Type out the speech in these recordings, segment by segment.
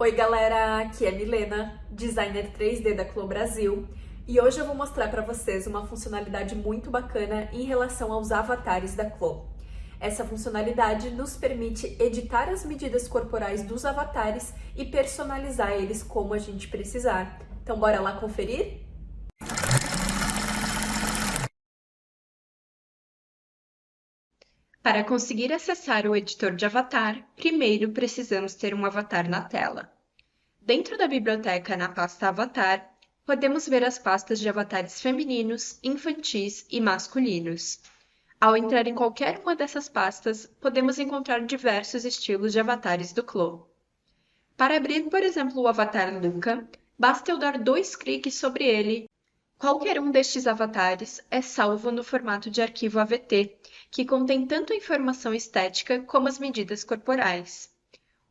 Oi galera, aqui é Milena, designer 3D da Clo Brasil, e hoje eu vou mostrar para vocês uma funcionalidade muito bacana em relação aos avatares da Clo. Essa funcionalidade nos permite editar as medidas corporais dos avatares e personalizar eles como a gente precisar. Então bora lá conferir? Para conseguir acessar o editor de avatar, primeiro precisamos ter um avatar na tela. Dentro da biblioteca, na pasta Avatar, podemos ver as pastas de avatares femininos, infantis e masculinos. Ao entrar em qualquer uma dessas pastas, podemos encontrar diversos estilos de avatares do Clo. Para abrir, por exemplo, o avatar Luca, basta eu dar 2 cliques sobre ele. Qualquer um destes avatares é salvo no formato de arquivo AVT, que contém tanto a informação estética como as medidas corporais.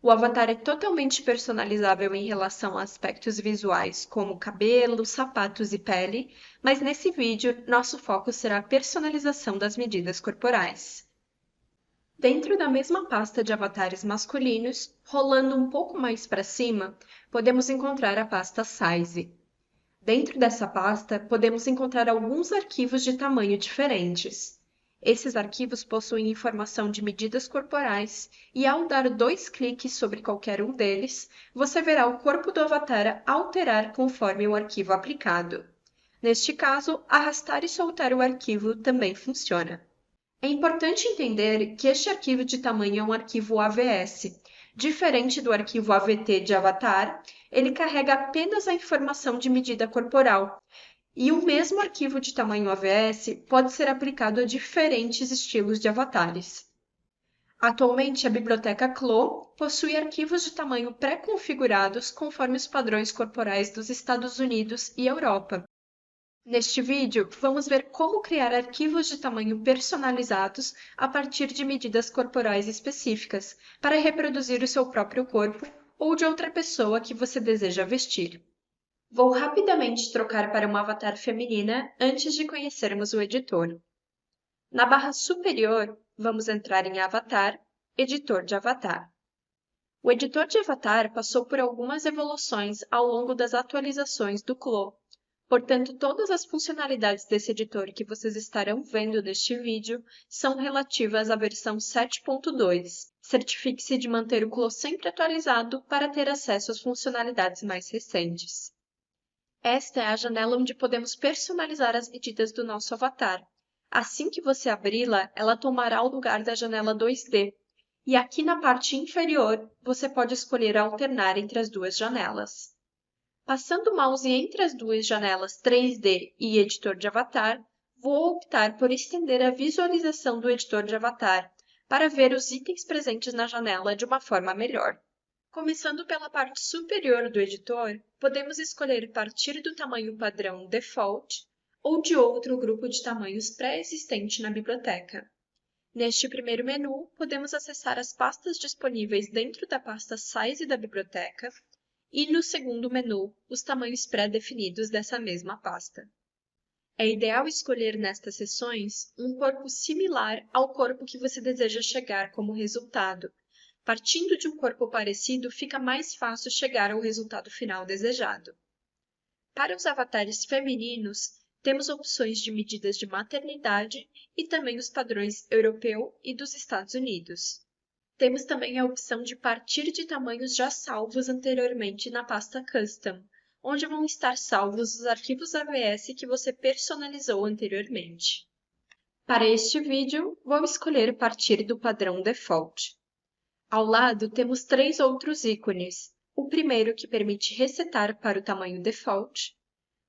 O avatar é totalmente personalizável em relação a aspectos visuais, como cabelo, sapatos e pele, mas nesse vídeo nosso foco será a personalização das medidas corporais. Dentro da mesma pasta de avatares masculinos, rolando um pouco mais para cima, podemos encontrar a pasta Size. Dentro dessa pasta, podemos encontrar alguns arquivos de tamanho diferentes. Esses arquivos possuem informação de medidas corporais e, ao dar 2 cliques sobre qualquer um deles, você verá o corpo do avatar alterar conforme o arquivo aplicado. Neste caso, arrastar e soltar o arquivo também funciona. É importante entender que este arquivo de tamanho é um arquivo AVS. Diferente do arquivo AVT de avatar, ele carrega apenas a informação de medida corporal. E o mesmo arquivo de tamanho AVS pode ser aplicado a diferentes estilos de avatares. Atualmente, a biblioteca Clo possui arquivos de tamanho pré-configurados conforme os padrões corporais dos Estados Unidos e Europa. Neste vídeo, vamos ver como criar arquivos de tamanho personalizados a partir de medidas corporais específicas, para reproduzir o seu próprio corpo ou de outra pessoa que você deseja vestir. Vou rapidamente trocar para uma avatar feminina antes de conhecermos o editor. Na barra superior, vamos entrar em Avatar, Editor de Avatar. O editor de avatar passou por algumas evoluções ao longo das atualizações do Clo. Portanto, todas as funcionalidades desse editor que vocês estarão vendo neste vídeo são relativas à versão 7.2. Certifique-se de manter o Clo sempre atualizado para ter acesso às funcionalidades mais recentes. Esta é a janela onde podemos personalizar as medidas do nosso avatar. Assim que você abri-la, ela tomará o lugar da janela 2D. E aqui na parte inferior, você pode escolher alternar entre as duas janelas. Passando o mouse entre as duas janelas 3D e editor de avatar, vou optar por estender a visualização do editor de avatar para ver os itens presentes na janela de uma forma melhor. Começando pela parte superior do editor, podemos escolher partir do tamanho padrão Default ou de outro grupo de tamanhos pré-existente na biblioteca. Neste primeiro menu, podemos acessar as pastas disponíveis dentro da pasta Size da biblioteca e, no segundo menu, os tamanhos pré-definidos dessa mesma pasta. É ideal escolher nestas seções um corpo similar ao corpo que você deseja chegar como resultado. Partindo de um corpo parecido, fica mais fácil chegar ao resultado final desejado. Para os avatares femininos, temos opções de medidas de maternidade e também os padrões europeu e dos Estados Unidos. Temos também a opção de partir de tamanhos já salvos anteriormente na pasta Custom, onde vão estar salvos os arquivos AVS que você personalizou anteriormente. Para este vídeo, vou escolher partir do padrão Default. Ao lado, temos 3 outros ícones. O primeiro que permite resetar para o tamanho Default,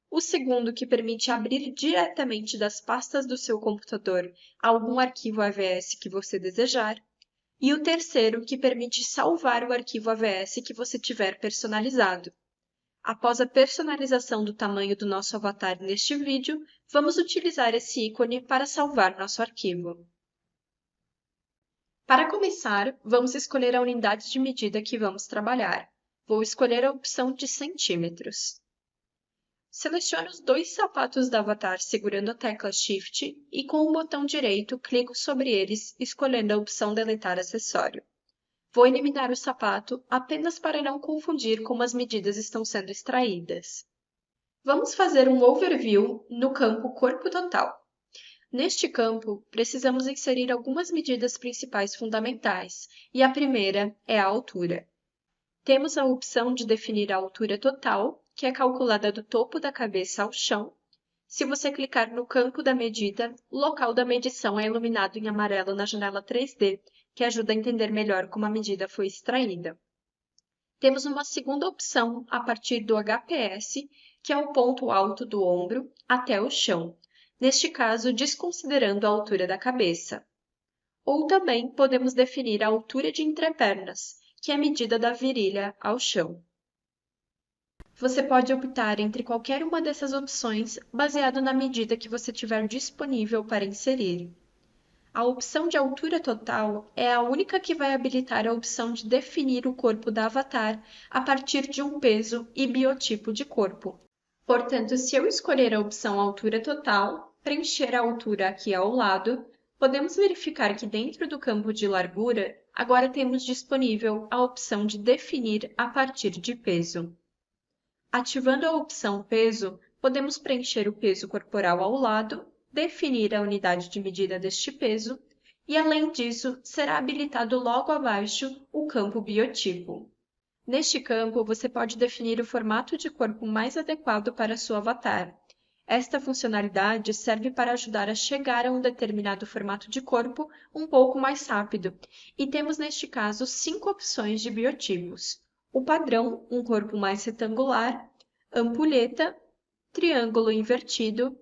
o segundo que permite abrir diretamente das pastas do seu computador algum arquivo AVS que você desejar, e o terceiro que permite salvar o arquivo AVS que você tiver personalizado. Após a personalização do tamanho do nosso avatar neste vídeo, vamos utilizar esse ícone para salvar nosso arquivo. Para começar, vamos escolher a unidade de medida que vamos trabalhar. Vou escolher a opção de centímetros. Seleciono os 2 sapatos do avatar segurando a tecla Shift e com o botão direito clico sobre eles, escolhendo a opção Deletar acessório. Vou eliminar o sapato apenas para não confundir como as medidas estão sendo extraídas. Vamos fazer um overview no campo Corpo Total. Neste campo, precisamos inserir algumas medidas principais fundamentais, e a primeira é a altura. Temos a opção de definir a altura total, que é calculada do topo da cabeça ao chão. Se você clicar no campo da medida, o local da medição é iluminado em amarelo na janela 3D, que ajuda a entender melhor como a medida foi extraída. Temos uma segunda opção a partir do HPS, que é o ponto alto do ombro até o chão, neste caso desconsiderando a altura da cabeça. Ou também podemos definir a altura de entrepernas, que é a medida da virilha ao chão. Você pode optar entre qualquer uma dessas opções baseado na medida que você tiver disponível para inserir. A opção de altura total é a única que vai habilitar a opção de definir o corpo da avatar a partir de um peso e biotipo de corpo. Portanto, se eu escolher a opção altura total, preencher a altura aqui ao lado, podemos verificar que dentro do campo de largura, agora temos disponível a opção de definir a partir de peso. Ativando a opção peso, podemos preencher o peso corporal ao lado, definir a unidade de medida deste peso e, além disso, será habilitado logo abaixo o campo biotipo. Neste campo, você pode definir o formato de corpo mais adequado para sua avatar. Esta funcionalidade serve para ajudar a chegar a um determinado formato de corpo um pouco mais rápido, e temos neste caso 5 opções de biotipos. O padrão, um corpo mais retangular, ampulheta, triângulo invertido,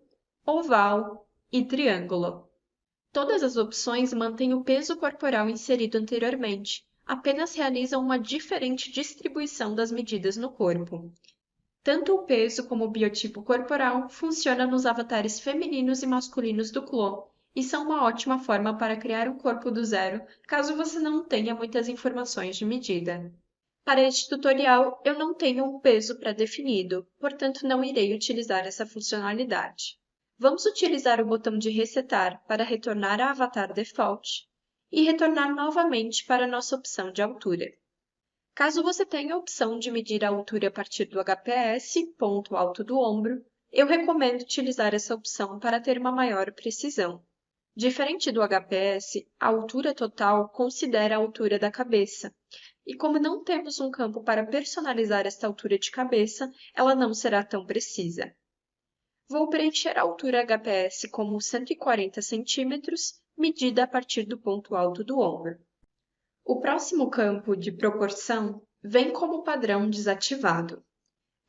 oval e triângulo. Todas as opções mantêm o peso corporal inserido anteriormente, apenas realizam uma diferente distribuição das medidas no corpo. Tanto o peso como o biotipo corporal funcionam nos avatares femininos e masculinos do Clone, e são uma ótima forma para criar um corpo do zero, caso você não tenha muitas informações de medida. Para este tutorial, eu não tenho um peso pré-definido, portanto não irei utilizar essa funcionalidade. Vamos utilizar o botão de resetar para retornar a avatar default e retornar novamente para a nossa opção de altura. Caso você tenha a opção de medir a altura a partir do HPS, ponto alto do ombro, eu recomendo utilizar essa opção para ter uma maior precisão. Diferente do HPS, a altura total considera a altura da cabeça, e como não temos um campo para personalizar esta altura de cabeça, ela não será tão precisa. Vou preencher a altura HPS como 140 cm, medida a partir do ponto alto do ombro. O próximo campo de proporção vem como padrão desativado.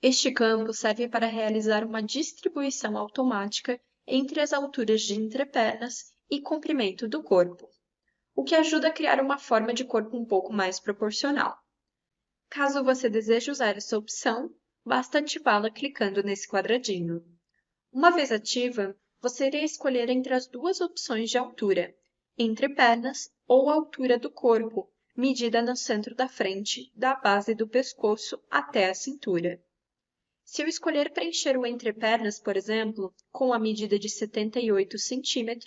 Este campo serve para realizar uma distribuição automática entre as alturas de entrepernas e comprimento do corpo, o que ajuda a criar uma forma de corpo um pouco mais proporcional. Caso você deseje usar essa opção, basta ativá-la clicando nesse quadradinho. Uma vez ativa, você irá escolher entre as duas opções de altura, entrepernas ou altura do corpo, medida no centro da frente, da base do pescoço até a cintura. Se eu escolher preencher o entrepernas, por exemplo, com a medida de 78 cm,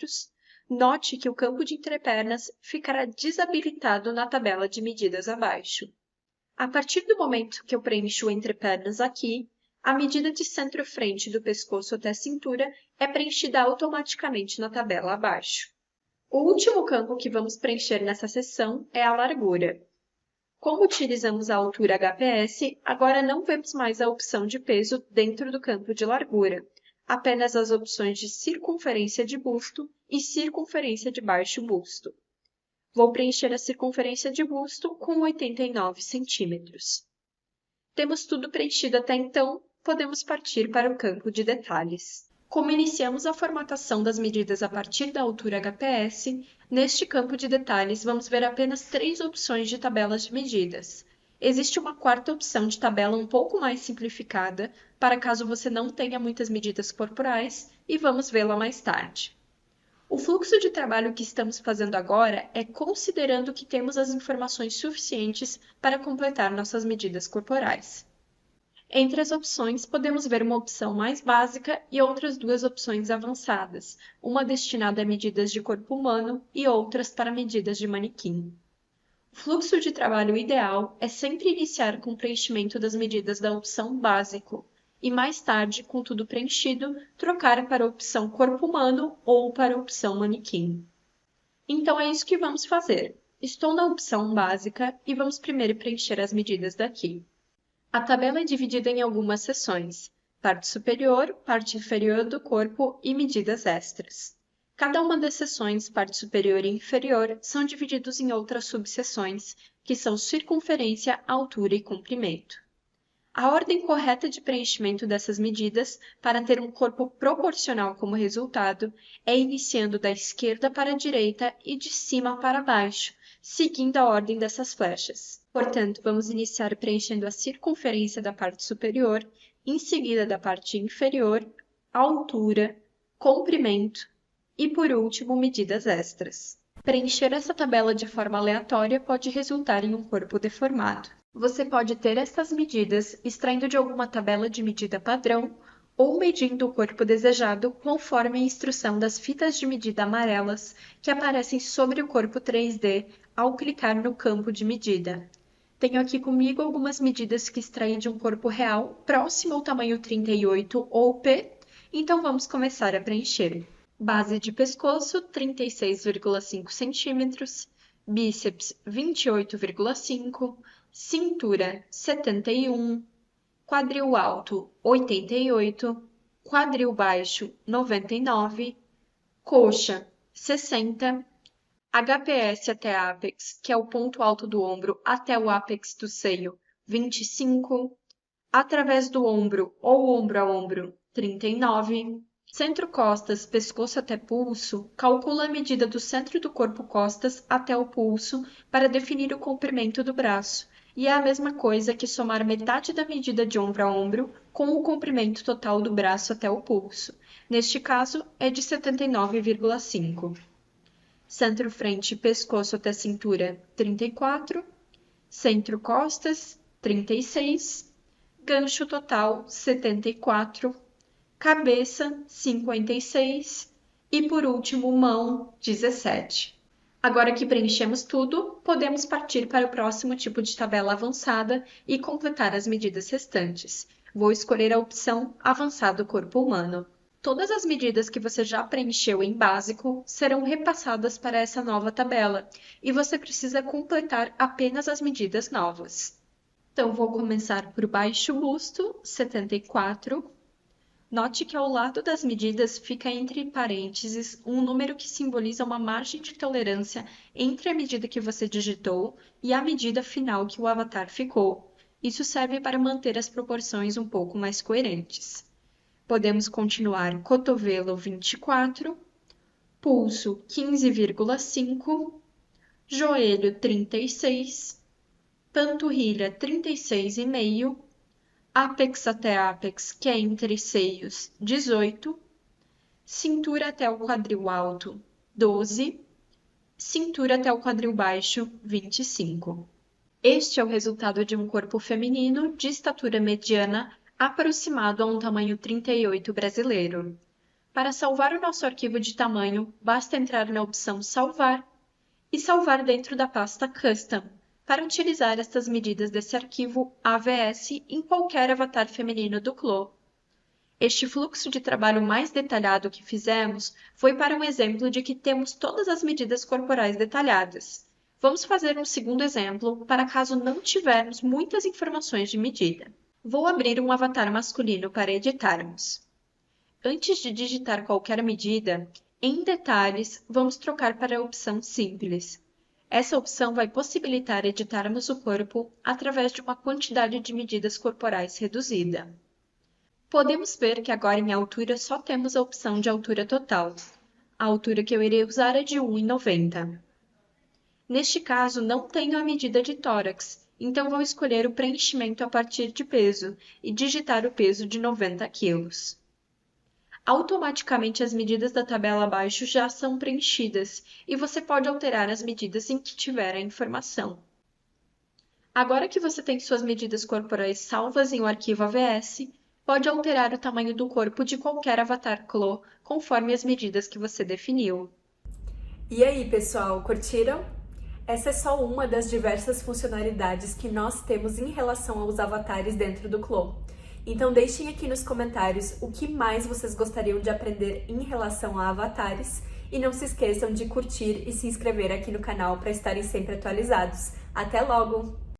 note que o campo de entrepernas ficará desabilitado na tabela de medidas abaixo. A partir do momento que eu preencho o entrepernas aqui, a medida de centro-frente do pescoço até a cintura é preenchida automaticamente na tabela abaixo. O último campo que vamos preencher nessa seção é a largura. Como utilizamos a altura HPS, agora não vemos mais a opção de peso dentro do campo de largura, apenas as opções de circunferência de busto e circunferência de baixo busto. Vou preencher a circunferência de busto com 89 centímetros. Temos tudo preenchido até então, podemos partir para o campo de detalhes. Como iniciamos a formatação das medidas a partir da altura HPS, neste campo de detalhes vamos ver apenas 3 opções de tabelas de medidas. Existe uma quarta opção de tabela um pouco mais simplificada, para caso você não tenha muitas medidas corporais, e vamos vê-la mais tarde. O fluxo de trabalho que estamos fazendo agora é considerando que temos as informações suficientes para completar nossas medidas corporais. Entre as opções, podemos ver uma opção mais básica e outras 2 opções avançadas, uma destinada a medidas de corpo humano e outras para medidas de manequim. O fluxo de trabalho ideal é sempre iniciar com o preenchimento das medidas da opção básico e mais tarde, com tudo preenchido, trocar para a opção corpo humano ou para a opção manequim. Então é isso que vamos fazer. Estou na opção básica e vamos primeiro preencher as medidas daqui. A tabela é dividida em algumas seções: parte superior, parte inferior do corpo e medidas extras. Cada uma das seções, parte superior e inferior, são divididos em outras subseções, que são circunferência, altura e comprimento. A ordem correta de preenchimento dessas medidas, para ter um corpo proporcional como resultado, é iniciando da esquerda para a direita e de cima para baixo, seguindo a ordem dessas flechas. Portanto, vamos iniciar preenchendo a circunferência da parte superior, em seguida da parte inferior, altura, comprimento e, por último, medidas extras. Preencher essa tabela de forma aleatória pode resultar em um corpo deformado. Você pode ter estas medidas extraindo de alguma tabela de medida padrão ou medindo o corpo desejado conforme a instrução das fitas de medida amarelas que aparecem sobre o corpo 3D ao clicar no campo de medida. Tenho aqui comigo algumas medidas que extraí de um corpo real próximo ao tamanho 38 ou P, então vamos começar a preencher. Base de pescoço, 36,5 cm, bíceps, 28,5 cm, cintura 71, quadril alto 88, quadril baixo 99, coxa 60, HPS até ápex, que é o ponto alto do ombro até o ápex do seio, 25, através do ombro ou ombro a ombro 39, centro-costas, pescoço até pulso, calcula a medida do centro do corpo-costas até o pulso para definir o comprimento do braço. E é a mesma coisa que somar metade da medida de ombro a ombro com o comprimento total do braço até o pulso. Neste caso, é de 79,5. Centro-frente, pescoço até cintura, 34. Centro-costas, 36. Gancho total, 74. Cabeça, 56. E, por último, mão, 17. Agora que preenchemos tudo, podemos partir para o próximo tipo de tabela avançada e completar as medidas restantes. Vou escolher a opção Avançado Corpo Humano. Todas as medidas que você já preencheu em básico serão repassadas para essa nova tabela e você precisa completar apenas as medidas novas. Então, vou começar por baixo busto, 74. Note que ao lado das medidas fica entre parênteses um número que simboliza uma margem de tolerância entre a medida que você digitou e a medida final que o avatar ficou. Isso serve para manter as proporções um pouco mais coerentes. Podemos continuar cotovelo 24, pulso 15,5, joelho 36, panturrilha 36,5, ápex até ápex, que é entre seios, 18, cintura até o quadril alto, 12, cintura até o quadril baixo, 25. Este é o resultado de um corpo feminino de estatura mediana aproximado a um tamanho 38 brasileiro. Para salvar o nosso arquivo de tamanho, basta entrar na opção Salvar e salvar dentro da pasta Custom, para utilizar estas medidas desse arquivo AVS em qualquer avatar feminino do Clo. Este fluxo de trabalho mais detalhado que fizemos foi para um exemplo de que temos todas as medidas corporais detalhadas. Vamos fazer um segundo exemplo para caso não tivermos muitas informações de medida. Vou abrir um avatar masculino para editarmos. Antes de digitar qualquer medida, em detalhes, vamos trocar para a opção Simples. Essa opção vai possibilitar editarmos o corpo através de uma quantidade de medidas corporais reduzida. Podemos ver que agora em altura só temos a opção de altura total. A altura que eu irei usar é de 1,90. Neste caso, não tenho a medida de tórax, então vou escolher o preenchimento a partir de peso e digitar o peso de 90 kg. Automaticamente as medidas da tabela abaixo já são preenchidas e você pode alterar as medidas em que tiver a informação. Agora que você tem suas medidas corporais salvas em um arquivo AVS, pode alterar o tamanho do corpo de qualquer avatar Clo conforme as medidas que você definiu. E aí, pessoal, curtiram? Essa é só uma das diversas funcionalidades que nós temos em relação aos avatares dentro do Clo. Então deixem aqui nos comentários o que mais vocês gostariam de aprender em relação a avatares e não se esqueçam de curtir e se inscrever aqui no canal para estarem sempre atualizados. Até logo!